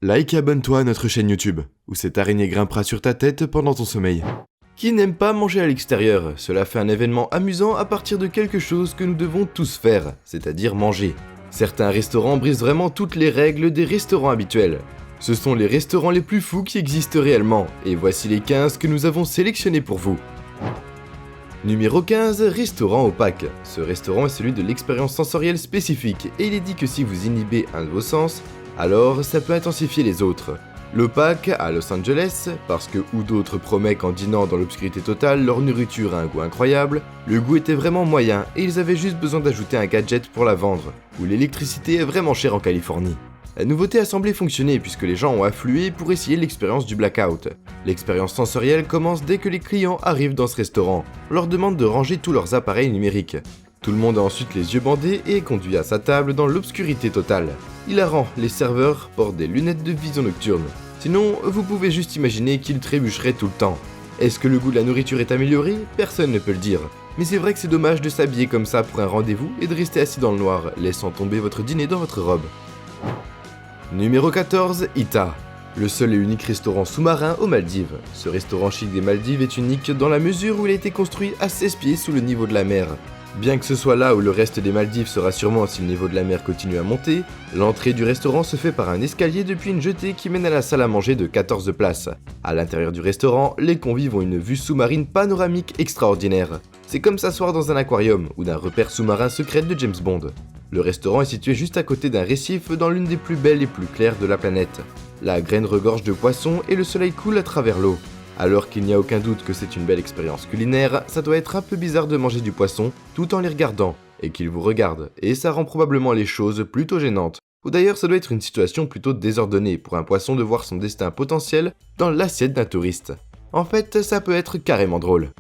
Like et abonne-toi à notre chaîne YouTube, où cette araignée grimpera sur ta tête pendant ton sommeil. Qui n'aime pas manger à l'extérieur? Cela fait un événement amusant à partir de quelque chose que nous devons tous faire, c'est-à-dire manger. Certains restaurants brisent vraiment toutes les règles des restaurants habituels. Ce sont les restaurants les plus fous qui existent réellement, et voici les 15 que nous avons sélectionnés pour vous. Numéro 15, restaurant opaque. Ce restaurant est celui de l'expérience sensorielle spécifique, et il est dit que si vous inhibez un de vos sens, alors ça peut intensifier les autres. L'opaque à Los Angeles, parce que ou d'autres promet qu'en dînant dans l'obscurité totale, leur nourriture a un goût incroyable, le goût était vraiment moyen et ils avaient juste besoin d'ajouter un gadget pour la vendre, où l'électricité est vraiment chère en Californie. La nouveauté a semblé fonctionner puisque les gens ont afflué pour essayer l'expérience du blackout. L'expérience sensorielle commence dès que les clients arrivent dans ce restaurant. On leur demande de ranger tous leurs appareils numériques. Tout le monde a ensuite les yeux bandés et est conduit à sa table dans l'obscurité totale. Hilarant, les serveurs portent des lunettes de vision nocturne. Sinon, vous pouvez juste imaginer qu'ils trébucheraient tout le temps. Est-ce que le goût de la nourriture est amélioré? Personne ne peut le dire. Mais c'est vrai que c'est dommage de s'habiller comme ça pour un rendez-vous et de rester assis dans le noir, laissant tomber votre dîner dans votre robe. Numéro 14, Ita. Le seul et unique restaurant sous-marin aux Maldives. Ce restaurant chic des Maldives est unique dans la mesure où il a été construit à 16 pieds sous le niveau de la mer. Bien que ce soit là où le reste des Maldives sera sûrement si le niveau de la mer continue à monter, l'entrée du restaurant se fait par un escalier depuis une jetée qui mène à la salle à manger de 14 places. À l'intérieur du restaurant, les convives ont une vue sous-marine panoramique extraordinaire. C'est comme s'asseoir dans un aquarium ou d'un repère sous-marin secret de James Bond. Le restaurant est situé juste à côté d'un récif dans l'une des plus belles et plus claires de la planète. La graine regorge de poissons et le soleil coule à travers l'eau. Alors qu'il n'y a aucun doute que c'est une belle expérience culinaire, ça doit être un peu bizarre de manger du poisson tout en les regardant, et qu'ils vous regardent, et ça rend probablement les choses plutôt gênantes. Ou d'ailleurs ça doit être une situation plutôt désordonnée pour un poisson de voir son destin potentiel dans l'assiette d'un touriste. En fait, ça peut être carrément drôle.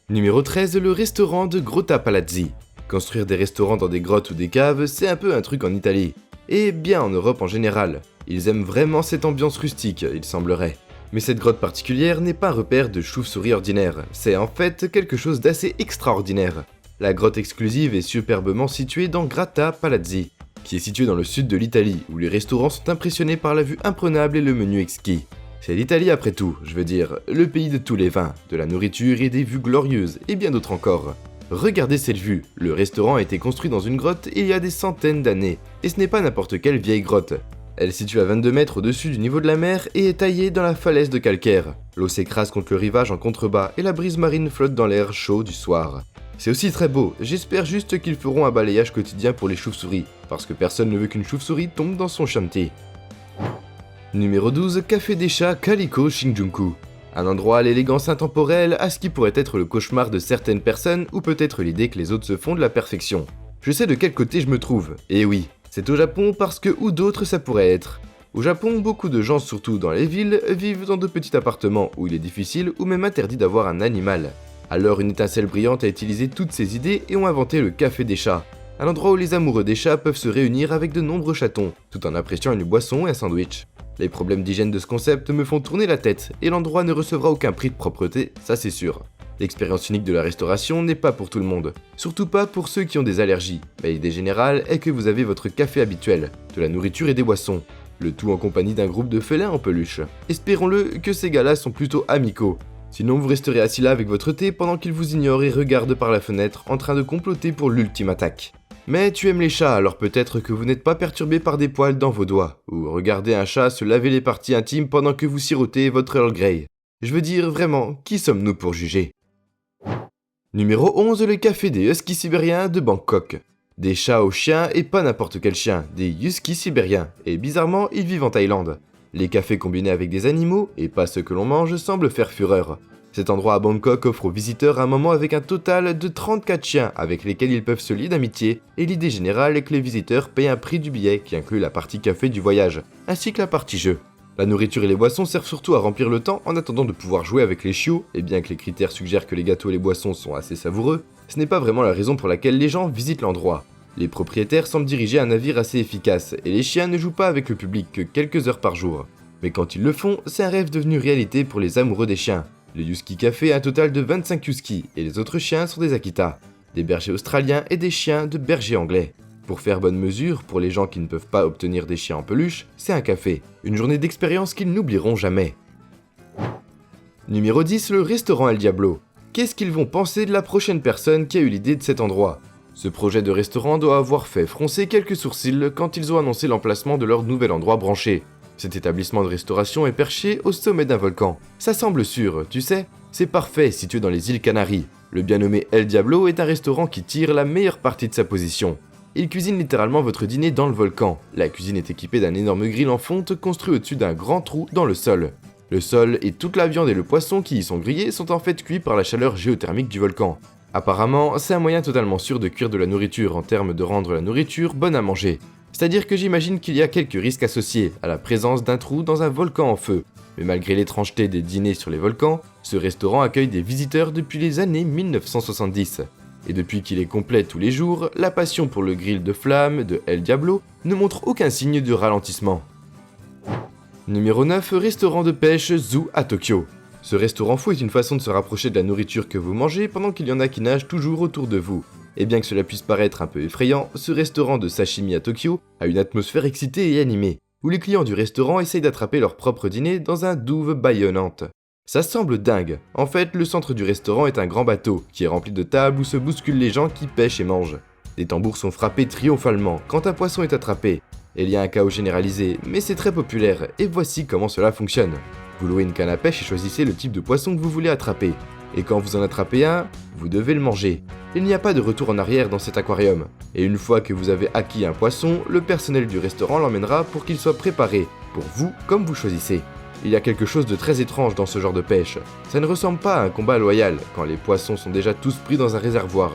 Numéro 13, le restaurant de Grotta Palazzi. Construire des restaurants dans des grottes ou des caves, c'est un peu un truc en Italie. Et bien en Europe en général. Ils aiment vraiment cette ambiance rustique, il semblerait. Mais cette grotte particulière n'est pas un repère de chauve-souris ordinaire, c'est en fait quelque chose d'assez extraordinaire. La grotte exclusive est superbement située dans Grotta Palazzi, qui est située dans le sud de l'Italie, où les restaurants sont impressionnés par la vue imprenable et le menu exquis. C'est l'Italie après tout, je veux dire, le pays de tous les vins, de la nourriture et des vues glorieuses, et bien d'autres encore. Regardez cette vue, le restaurant a été construit dans une grotte il y a des centaines d'années, et ce n'est pas n'importe quelle vieille grotte. Elle se situe à 22 mètres au-dessus du niveau de la mer et est taillée dans la falaise de calcaire. L'eau s'écrase contre le rivage en contrebas et la brise marine flotte dans l'air chaud du soir. C'est aussi très beau, j'espère juste qu'ils feront un balayage quotidien pour les chauves-souris, parce que personne ne veut qu'une chauve-souris tombe dans son shanty. Numéro 12, Café des Chats Kaliko Shinjuku. Un endroit à l'élégance intemporelle, à ce qui pourrait être le cauchemar de certaines personnes ou peut-être l'idée que les autres se font de la perfection. Je sais de quel côté je me trouve, et oui. C'est au Japon parce que où d'autre ça pourrait être. Au Japon, beaucoup de gens, surtout dans les villes, vivent dans de petits appartements où il est difficile ou même interdit d'avoir un animal. Alors une étincelle brillante a utilisé toutes ces idées et ont inventé le Café des Chats, un endroit où les amoureux des chats peuvent se réunir avec de nombreux chatons, tout en appréciant une boisson et un sandwich. Les problèmes d'hygiène de ce concept me font tourner la tête et l'endroit ne recevra aucun prix de propreté, ça c'est sûr. L'expérience unique de la restauration n'est pas pour tout le monde, surtout pas pour ceux qui ont des allergies, mais l'idée générale est que vous avez votre café habituel, de la nourriture et des boissons, le tout en compagnie d'un groupe de félins en peluche. Espérons-le que ces gars-là sont plutôt amicaux, sinon vous resterez assis là avec votre thé pendant qu'ils vous ignorent et regardent par la fenêtre en train de comploter pour l'ultime attaque. Mais tu aimes les chats, alors peut-être que vous n'êtes pas perturbé par des poils dans vos doigts, ou regardez un chat se laver les parties intimes pendant que vous sirotez votre Earl Grey. Je veux dire, vraiment, qui sommes-nous pour juger? Numéro 11, le café des huskies sibériens de Bangkok. Des chats aux chiens et pas n'importe quel chien, des huskies sibériens, et bizarrement ils vivent en Thaïlande. Les cafés combinés avec des animaux, et pas ceux que l'on mange, semblent faire fureur. Cet endroit à Bangkok offre aux visiteurs un moment avec un total de 34 chiens avec lesquels ils peuvent se lier d'amitié, et l'idée générale est que les visiteurs payent un prix du billet qui inclut la partie café du voyage, ainsi que la partie jeu. La nourriture et les boissons servent surtout à remplir le temps en attendant de pouvoir jouer avec les chiots, et bien que les critères suggèrent que les gâteaux et les boissons sont assez savoureux, ce n'est pas vraiment la raison pour laquelle les gens visitent l'endroit. Les propriétaires semblent diriger un navire assez efficace, et les chiens ne jouent pas avec le public que quelques heures par jour. Mais quand ils le font, c'est un rêve devenu réalité pour les amoureux des chiens. Le Husky Café a un total de 25 Huskies, et les autres chiens sont des Akita, des bergers australiens et des chiens de bergers anglais. Pour faire bonne mesure, pour les gens qui ne peuvent pas obtenir des chiens en peluche, c'est un café. Une journée d'expérience qu'ils n'oublieront jamais. Numéro 10, le restaurant El Diablo. Qu'est-ce qu'ils vont penser de la prochaine personne qui a eu l'idée de cet endroit? Ce projet de restaurant doit avoir fait froncer quelques sourcils quand ils ont annoncé l'emplacement de leur nouvel endroit branché. Cet établissement de restauration est perché au sommet d'un volcan. Ça semble sûr, tu sais? C'est parfait, situé dans les îles Canaries. Le bien nommé El Diablo est un restaurant qui tire la meilleure partie de sa position. Il cuisine littéralement votre dîner dans le volcan. La cuisine est équipée d'un énorme grill en fonte construit au-dessus d'un grand trou dans le sol. Le sol et toute la viande et le poisson qui y sont grillés sont en fait cuits par la chaleur géothermique du volcan. Apparemment, c'est un moyen totalement sûr de cuire de la nourriture en termes de rendre la nourriture bonne à manger. C'est-à-dire que j'imagine qu'il y a quelques risques associés à la présence d'un trou dans un volcan en feu. Mais malgré l'étrangeté des dîners sur les volcans, ce restaurant accueille des visiteurs depuis les années 1970. Et depuis qu'il est complet tous les jours, la passion pour le grill de flammes de El Diablo ne montre aucun signe de ralentissement. Numéro 9, restaurant de pêche Zoo à Tokyo. Ce restaurant fou est une façon de se rapprocher de la nourriture que vous mangez pendant qu'il y en a qui nagent toujours autour de vous. Et bien que cela puisse paraître un peu effrayant, ce restaurant de sashimi à Tokyo a une atmosphère excitée et animée, où les clients du restaurant essayent d'attraper leur propre dîner dans un douve bâillonnante. Ça semble dingue. En fait, le centre du restaurant est un grand bateau, qui est rempli de tables où se bousculent les gens qui pêchent et mangent. Des tambours sont frappés triomphalement quand un poisson est attrapé. Il y a un chaos généralisé, mais c'est très populaire, et voici comment cela fonctionne. Vous louez une canne à pêche et choisissez le type de poisson que vous voulez attraper. Et quand vous en attrapez un, vous devez le manger. Il n'y a pas de retour en arrière dans cet aquarium. Et une fois que vous avez acquis un poisson, le personnel du restaurant l'emmènera pour qu'il soit préparé, pour vous comme vous choisissez. Il y a quelque chose de très étrange dans ce genre de pêche. Ça ne ressemble pas à un combat loyal, quand les poissons sont déjà tous pris dans un réservoir.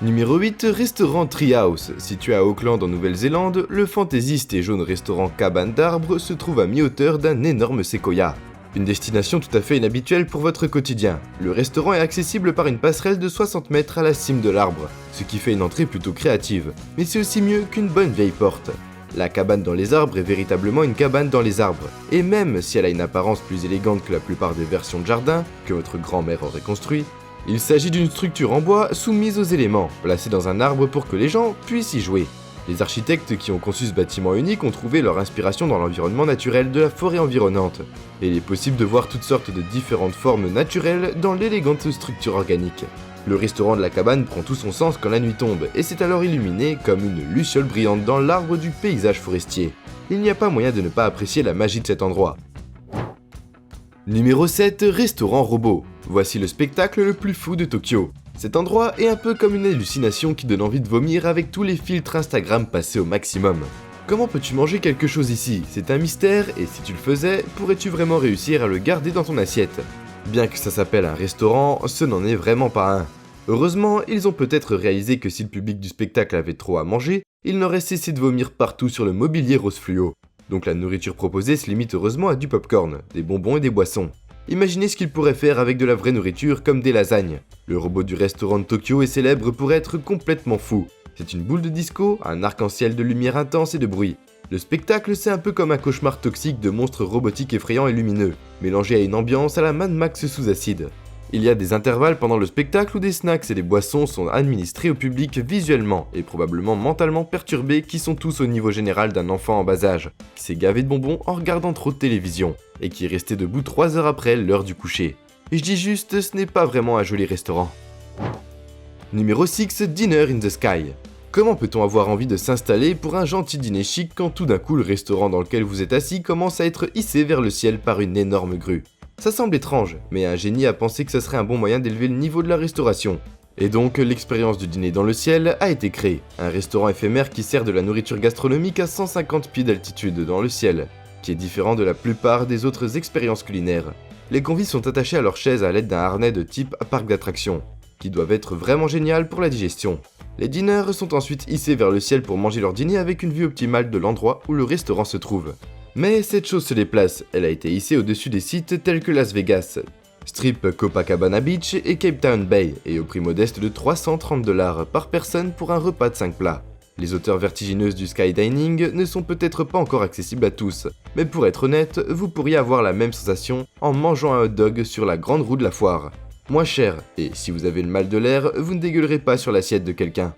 Numéro 8, restaurant Treehouse. Situé à Auckland en Nouvelle-Zélande, le fantaisiste et jaune restaurant Cabane d'Arbres se trouve à mi-hauteur d'un énorme séquoia. Une destination tout à fait inhabituelle pour votre quotidien. Le restaurant est accessible par une passerelle de 60 mètres à la cime de l'arbre, ce qui fait une entrée plutôt créative, mais c'est aussi mieux qu'une bonne vieille porte. La cabane dans les arbres est véritablement une cabane dans les arbres, et même si elle a une apparence plus élégante que la plupart des versions de jardin que votre grand-mère aurait construit, il s'agit d'une structure en bois soumise aux éléments, placée dans un arbre pour que les gens puissent y jouer. Les architectes qui ont conçu ce bâtiment unique ont trouvé leur inspiration dans l'environnement naturel de la forêt environnante, et il est possible de voir toutes sortes de différentes formes naturelles dans l'élégante structure organique. Le restaurant de la cabane prend tout son sens quand la nuit tombe, et c'est alors illuminé comme une luciole brillante dans l'arbre du paysage forestier. Il n'y a pas moyen de ne pas apprécier la magie de cet endroit. Numéro 7, restaurant robot. Voici le spectacle le plus fou de Tokyo. Cet endroit est un peu comme une hallucination qui donne envie de vomir avec tous les filtres Instagram passés au maximum. Comment peux-tu manger quelque chose ici? C'est un mystère, et si tu le faisais, pourrais-tu vraiment réussir à le garder dans ton assiette? Bien que ça s'appelle un restaurant, ce n'en est vraiment pas un. Heureusement, ils ont peut-être réalisé que si le public du spectacle avait trop à manger, il n'aurait cessé de vomir partout sur le mobilier rose fluo. Donc la nourriture proposée se limite heureusement à du popcorn, des bonbons et des boissons. Imaginez ce qu'ils pourraient faire avec de la vraie nourriture comme des lasagnes. Le robot du restaurant de Tokyo est célèbre pour être complètement fou. C'est une boule de disco, un arc-en-ciel de lumière intense et de bruit. Le spectacle, c'est un peu comme un cauchemar toxique de monstres robotiques effrayants et lumineux, mélangé à une ambiance à la Mad Max sous acide. Il y a des intervalles pendant le spectacle où des snacks et des boissons sont administrés au public visuellement et probablement mentalement perturbés qui sont tous au niveau général d'un enfant en bas âge, qui s'est gavé de bonbons en regardant trop de télévision, et qui est resté debout 3 heures après l'heure du coucher. Et je dis juste, ce n'est pas vraiment un joli restaurant. Numéro 6, Dinner in the Sky. Comment peut-on avoir envie de s'installer pour un gentil dîner chic quand tout d'un coup le restaurant dans lequel vous êtes assis commence à être hissé vers le ciel par une énorme grue? Ça semble étrange, mais un génie a pensé que ce serait un bon moyen d'élever le niveau de la restauration. Et donc, l'expérience du dîner dans le ciel a été créée. Un restaurant éphémère qui sert de la nourriture gastronomique à 150 pieds d'altitude dans le ciel, qui est différent de la plupart des autres expériences culinaires. Les convives sont attachés à leurs chaises à l'aide d'un harnais de type parc d'attractions, qui doivent être vraiment génial pour la digestion. Les dîneurs sont ensuite hissés vers le ciel pour manger leur dîner avec une vue optimale de l'endroit où le restaurant se trouve. Mais cette chose se déplace, elle a été hissée au-dessus des sites tels que Las Vegas, Strip Copacabana Beach et Cape Town Bay, et au prix modeste de 330 $ par personne pour un repas de 5 plats. Les hauteurs vertigineuses du skydining ne sont peut-être pas encore accessibles à tous, mais pour être honnête, vous pourriez avoir la même sensation en mangeant un hot dog sur la grande roue de la foire. Moins cher, et si vous avez le mal de l'air, vous ne dégueulerez pas sur l'assiette de quelqu'un.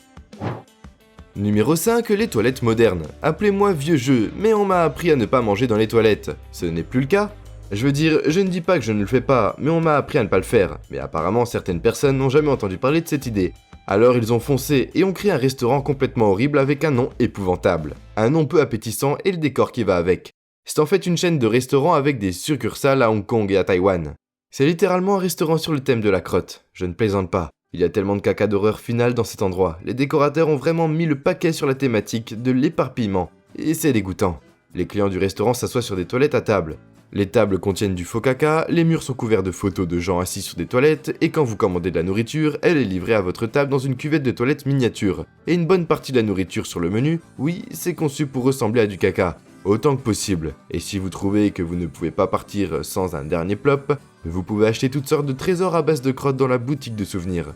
Numéro 5, les toilettes modernes. Appelez-moi vieux jeu, mais on m'a appris à ne pas manger dans les toilettes. Ce n'est plus le cas? Je veux dire, je ne dis pas que je ne le fais pas, mais on m'a appris à ne pas le faire. Mais apparemment, certaines personnes n'ont jamais entendu parler de cette idée. Alors ils ont foncé et ont créé un restaurant complètement horrible avec un nom épouvantable. Un nom peu appétissant et le décor qui va avec. C'est en fait une chaîne de restaurants avec des succursales à Hong Kong et à Taïwan. C'est littéralement un restaurant sur le thème de la crotte. Je ne plaisante pas. Il y a tellement de caca d'horreur finale dans cet endroit. Les décorateurs ont vraiment mis le paquet sur la thématique de l'éparpillement. Et c'est dégoûtant. Les clients du restaurant s'assoient sur des toilettes à table. Les tables contiennent du faux caca, les murs sont couverts de photos de gens assis sur des toilettes, et quand vous commandez de la nourriture, elle est livrée à votre table dans une cuvette de toilette miniature. Et une bonne partie de la nourriture sur le menu, oui, c'est conçu pour ressembler à du caca. Autant que possible. Et si vous trouvez que vous ne pouvez pas partir sans un dernier plop, vous pouvez acheter toutes sortes de trésors à base de crottes dans la boutique de souvenirs.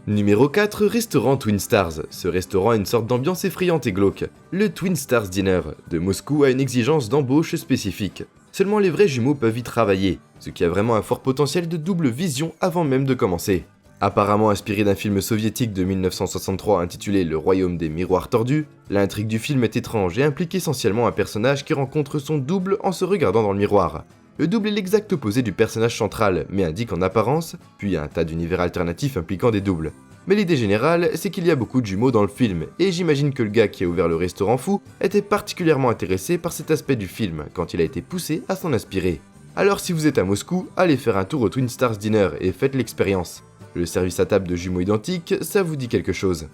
Numéro 4, restaurant Twin Stars. Ce restaurant a une sorte d'ambiance effrayante et glauque. Le Twin Stars Dinner de Moscou a une exigence d'embauche spécifique. Seulement les vrais jumeaux peuvent y travailler, ce qui a vraiment un fort potentiel de double vision avant même de commencer. Apparemment inspiré d'un film soviétique de 1963 intitulé Le Royaume des Miroirs Tordus, l'intrigue du film est étrange et implique essentiellement un personnage qui rencontre son double en se regardant dans le miroir. Le double est l'exact opposé du personnage central, mais indique en apparence, puis un tas d'univers alternatifs impliquant des doubles. Mais l'idée générale, c'est qu'il y a beaucoup de jumeaux dans le film, et j'imagine que le gars qui a ouvert le restaurant fou était particulièrement intéressé par cet aspect du film quand il a été poussé à s'en inspirer. Alors si vous êtes à Moscou, allez faire un tour au Twin Stars Dinner et faites l'expérience. Le service à table de jumeaux identiques, ça vous dit quelque chose.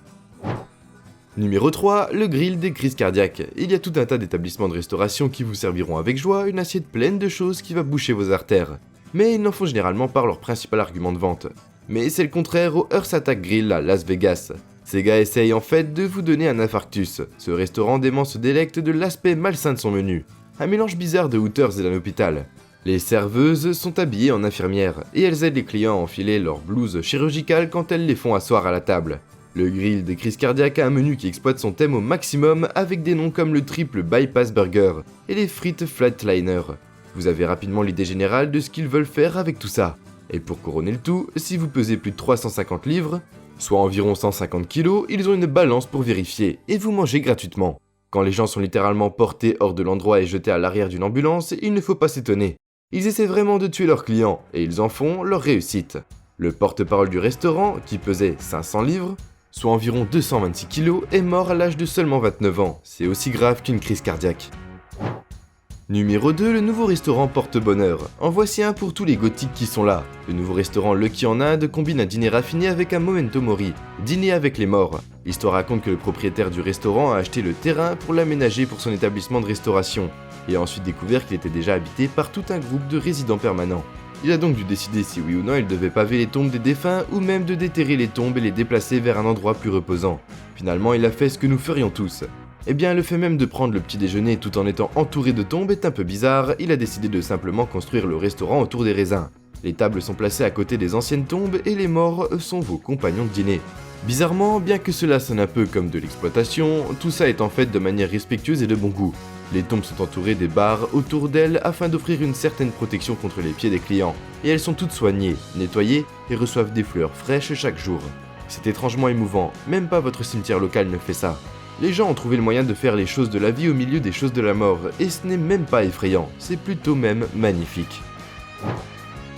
Numéro 3, le grill des crises cardiaques. Il y a tout un tas d'établissements de restauration qui vous serviront avec joie une assiette pleine de choses qui va boucher vos artères. Mais ils n'en font généralement pas leur principal argument de vente. Mais c'est le contraire au Hearst Attack Grill à Las Vegas. Ces gars essayent en fait de vous donner un infarctus. Ce restaurant dément se délecte de l'aspect malsain de son menu. Un mélange bizarre de Hooters et d'un hôpital. Les serveuses sont habillées en infirmières, et elles aident les clients à enfiler leurs blouses chirurgicales quand elles les font asseoir à la table. Le grill des crises cardiaques a un menu qui exploite son thème au maximum avec des noms comme le triple bypass burger et les frites flatliner. Vous avez rapidement l'idée générale de ce qu'ils veulent faire avec tout ça. Et pour couronner le tout, si vous pesez plus de 350 livres, soit environ 150 kg, ils ont une balance pour vérifier, et vous mangez gratuitement. Quand les gens sont littéralement portés hors de l'endroit et jetés à l'arrière d'une ambulance, il ne faut pas s'étonner. Ils essaient vraiment de tuer leurs clients, et ils en font leur réussite. Le porte-parole du restaurant, qui pesait 500 livres, soit environ 226 kg, est mort à l'âge de seulement 29 ans. C'est aussi grave qu'une crise cardiaque. Numéro 2, le nouveau restaurant porte-bonheur. En voici un pour tous les gothiques qui sont là. Le nouveau restaurant Lucky en Inde combine un dîner raffiné avec un memento mori, dîner avec les morts. L'histoire raconte que le propriétaire du restaurant a acheté le terrain pour l'aménager pour son établissement de restauration, et a ensuite découvert qu'il était déjà habité par tout un groupe de résidents permanents. Il a donc dû décider si oui ou non il devait paver les tombes des défunts ou même de déterrer les tombes et les déplacer vers un endroit plus reposant. Finalement, il a fait ce que nous ferions tous. Eh bien, le fait même de prendre le petit déjeuner tout en étant entouré de tombes est un peu bizarre, il a décidé de simplement construire le restaurant autour des raisins. Les tables sont placées à côté des anciennes tombes et les morts sont vos compagnons de dîner. Bizarrement, bien que cela sonne un peu comme de l'exploitation, tout ça est en fait de manière respectueuse et de bon goût. Les tombes sont entourées des barres autour d'elles afin d'offrir une certaine protection contre les pieds des clients, et elles sont toutes soignées, nettoyées et reçoivent des fleurs fraîches chaque jour. C'est étrangement émouvant, même pas votre cimetière local ne fait ça. Les gens ont trouvé le moyen de faire les choses de la vie au milieu des choses de la mort, et ce n'est même pas effrayant, c'est plutôt même magnifique.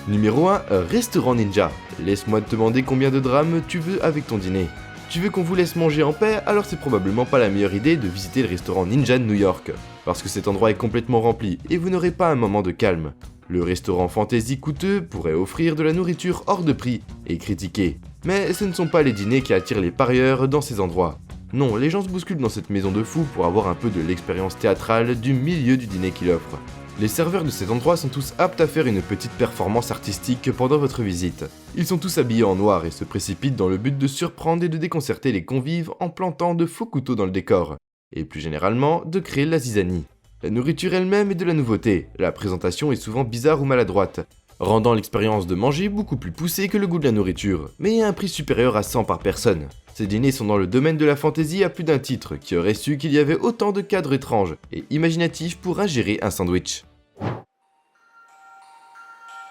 Numéro 1, restaurant ninja. Laisse-moi te demander combien de drames tu veux avec ton dîner. Tu veux qu'on vous laisse manger en paix, alors c'est probablement pas la meilleure idée de visiter le restaurant Ninja de New York, parce que cet endroit est complètement rempli, et vous n'aurez pas un moment de calme. Le restaurant fantasy coûteux pourrait offrir de la nourriture hors de prix, et critiqué. Mais ce ne sont pas les dîners qui attirent les parieurs dans ces endroits. Non, les gens se bousculent dans cette maison de fous pour avoir un peu de l'expérience théâtrale du milieu du dîner qu'il offre. Les serveurs de cet endroit sont tous aptes à faire une petite performance artistique pendant votre visite. Ils sont tous habillés en noir et se précipitent dans le but de surprendre et de déconcerter les convives en plantant de faux couteaux dans le décor. Et plus généralement, de créer la zizanie. La nourriture elle-même est de la nouveauté, la présentation est souvent bizarre ou maladroite, rendant l'expérience de manger beaucoup plus poussée que le goût de la nourriture, mais à un prix supérieur à 100 par personne. Ces dîners sont dans le domaine de la fantaisie à plus d'un titre, qui aurait su qu'il y avait autant de cadres étranges et imaginatifs pour ingérer un sandwich.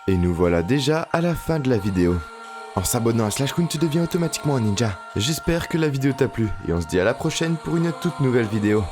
Et nous voilà déjà à la fin de la vidéo. En s'abonnant à Slash Kun, tu deviens automatiquement un ninja. J'espère que la vidéo t'a plu et on se dit à la prochaine pour une toute nouvelle vidéo.